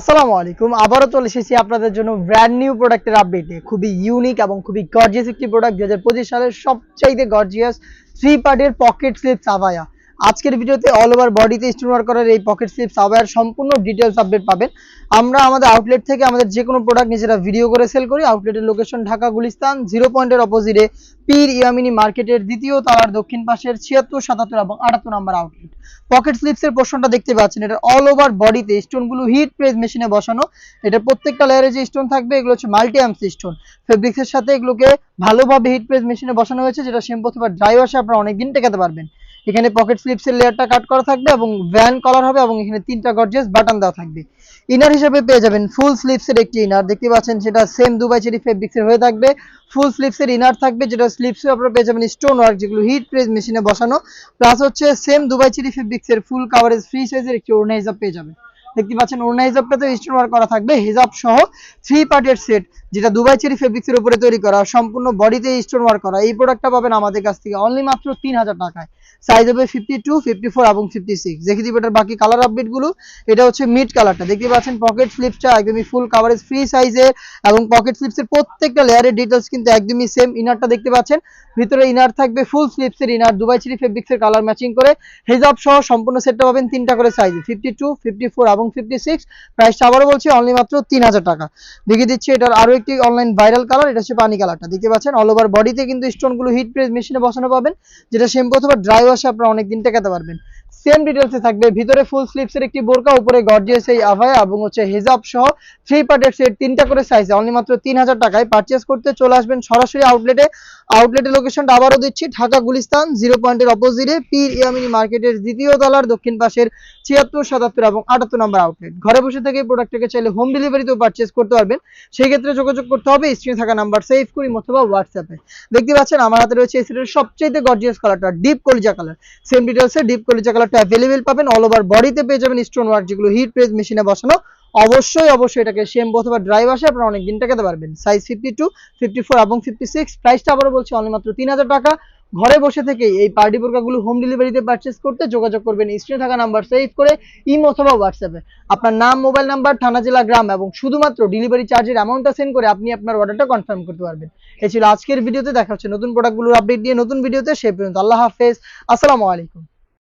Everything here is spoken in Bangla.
আসসালামু আলাইকুম। আবারও চলে এসেছি আপনাদের জন্য ব্র্যান্ড নিউ প্রোডাক্টের আপডেটে। খুবই ইউনিক এবং খুবই গর্জিয়াস একটি প্রোডাক্ট, 2025 সালের সবচাইতে গর্জিয়াস 3 পার্টের পকেট স্লিপস আবায়া। আজকের ভিডিওতে অল ওভার বডিতে স্টোন ওয়ার্ক করার এই পকেট স্লিপস আবায়ার সম্পূর্ণ ডিটেইলস আপডেট পাবেন। আমরা আমাদের আউটলেট থেকে আমাদের যে কোনো প্রোডাক্ট নিজেরা ভিডিও করে সেল করি। আউটলেটের লোকেশন ঢাকা গুলিস্তান 0 পয়েন্টের অপোজিটে পীর ইয়ামিনী মার্কেটের দ্বিতীয় তলার দক্ষিণ পাশের 76, 77 এবং 78 নম্বর আউটলেট। পকেট স্লিপসের পোর্শনটা দেখতে পাচ্ছেন, এটা অল ওভার বডিতে স্টোনগুলো হিট প্রেস মেশিনে বসানো। এটা প্রত্যেকটা লেয়ারে যে স্টোন থাকবে এগুলো হচ্ছে মাল্টি আর্মস স্টোন। ফেব্রিক্সের সাথে এগুলোকে ভালোভাবে হিট প্রেস মেশিনে বসানো হয়েছে, যেটা শ্যাম্পু অথবা ড্রাই ওয়াশে আপনারা অনেকদিন টেকাতে পারবেন। এখানে পকেট স্লিপসের লেয়ারটা কাট করা থাকবে এবং ভ্যান কলার হবে এবং এখানে 3টা গর্জিয়াস বাটন দেওয়া থাকবে। ইনার হিসেবে পেয়ে যাবেন ফুল স্লিপসের একটি ইনার, দেখতে পাচ্ছেন সেটা সেম দুবাই চেরি ফেব্রিক্সের হয়ে থাকবে। ফুল স্লিপসের ইনার থাকবে, যেটা স্লিপসে আপনারা পেয়ে যাবেন স্টোন ওয়ার্ক, যেগুলো হিট প্রেস মেশিনে বসানো। প্লাস হচ্ছে সেম দুবাই চেরি ফেব্রিক্সের ফুল কাভারেজ ফ্রি সাইজের একটি ওড়না হিসাব পেয়ে যাবেন। দেখতে পাচ্ছেন ওড়না হিসাবটাতে স্টোন ওয়ার্ক করা থাকবে, হিজাব সহ 3 পার্টের সেট, যেটা দুবাই চেরি ফেব্রিক্সের উপরে তৈরি করা, সম্পূর্ণ বডিতে স্টোন ওয়ার্ক করা। এই প্রোডাক্টটা পাবেন আমাদের কাছ থেকে অনলি মাত্র 3000 টাকায়। সাইজ হবে 52, 54 এবং 56। দেখে দিব এটার বাকি কালার আপডেট গুলো। এটা হচ্ছে মিড কালারটা, দেখতে পাচ্ছেন পকেট স্লিপসটা একদমই ফুল কাভারেজ ফ্রি সাইজের এবং পকেট স্লিপসের প্রত্যেকটা লেয়ারের ডিটেইলস কিন্তু একদমই সেম। ইনারটা দেখতে পাচ্ছেন, ভিতরে ইনার থাকবে ফুল স্লিপসের ইনার, দুবাই চেরি ফেব্রিক্সের কালার ম্যাচিং করে। হিজাব সহ সম্পূর্ণ সেটটা পাবেন 3টা করে সাইজে, 52, 54 এবং 56। প্রাইসটা আবারও বলছি অনলি মাত্র 3000 টাকা। দেখিয়ে দিচ্ছি এটার আরো একটি অনলাইন ভাইরাল কালার, এটা হচ্ছে পানি কালারটা। দেখতে পাচ্ছেন অল ওভার বডিতে কিন্তু স্টোনগুলো হিট প্রেস মেশিনে বসানো পাবেন, যেটা শ্যাম্পু অথবা ড্রাই ওয়াশে আপনারা অনেকদিন টেকাতে পারবেন। সেম ডিটেইলসে থাকবে, ভিতরে ফুল স্লিপসের একটি বোরকা, উপরে গর্জিয়াস এই আভায়া এবং হচ্ছে হিজাব সহ 3 পার্টের সেট, 3টা করে সাইজে অনলি মাত্র 3000 টাকায়। পারচেজ করতে চলে আসবেন সরাসরি আউটলেটে। আউটলেটের লোকেশনটা আবারও দিচ্ছি, ঢাকা গুলিস্তান 0 পয়েন্টের অপোজিটে পীর ইয়ামিনী মার্কেটের দ্বিতীয় তলার দক্ষিণ পাশের 76, 77 এবং 78 নম্বর আউটলেট। ঘরে বসে থেকে প্রোডাক্টটাকে চাইলে হোম ডেলিভারিতেও পারচেজ করতে পারবেন। সেই ক্ষেত্রে যোগাযোগ করতে হবে স্ক্রিনে থাকা নাম্বার সেভ করি অথবা হোয়াটসঅ্যাপে। দেখতে পাচ্ছেন আমার হাতে রয়েছে এই সেটের সবচেয়ে গর্জিয়াস কালারটা, ডিপ কলিজা কালার। সেম ডিটেইলসে ডিপ কলিজা কালারটা অ্যাভেলেবেল পাবেন। অল ওভার বডিতে পেয়ে যাবেন স্টোন ওয়ার্ক, যেগুলো হিট প্রেস মেশিনে বসানো। অবশ্যই এটাকে শ্যাম্পু অথবা ড্রাই ওয়াশে আপনারা অনেক দিন টেকাতে পারবেন। সাইজ 52, 54 এবং 56। প্রাইসটা আবারও বলছি অনলি মাত্র 3000 টাকা। ঘরে বসে থেকে এই পার্টি বোরকাগুলো হোম ডেলিভারিতে পারচেজ করতে যোগাযোগ করবেন স্ক্রিনে থাকা নাম্বার সেভ করে ইমো অথবা হোয়াটসঅ্যাপে। আপনার নাম, মোবাইল নাম্বার, থানা, জেলা, গ্রাম এবং শুধুমাত্র ডেলিভারি চার্জের অ্যামাউন্টটা সেন্ড করে আপনি আপনার অর্ডারটা কনফার্ম করতে পারবেন। এই ছিল আজকের ভিডিওতে। দেখা হচ্ছে নতুন প্রোডাক্টগুলোর আপডেট দিয়ে নতুন ভিডিওতে। সে পর্যন্ত আল্লাহ হাফেজ, আসসালামু আলাইকুম।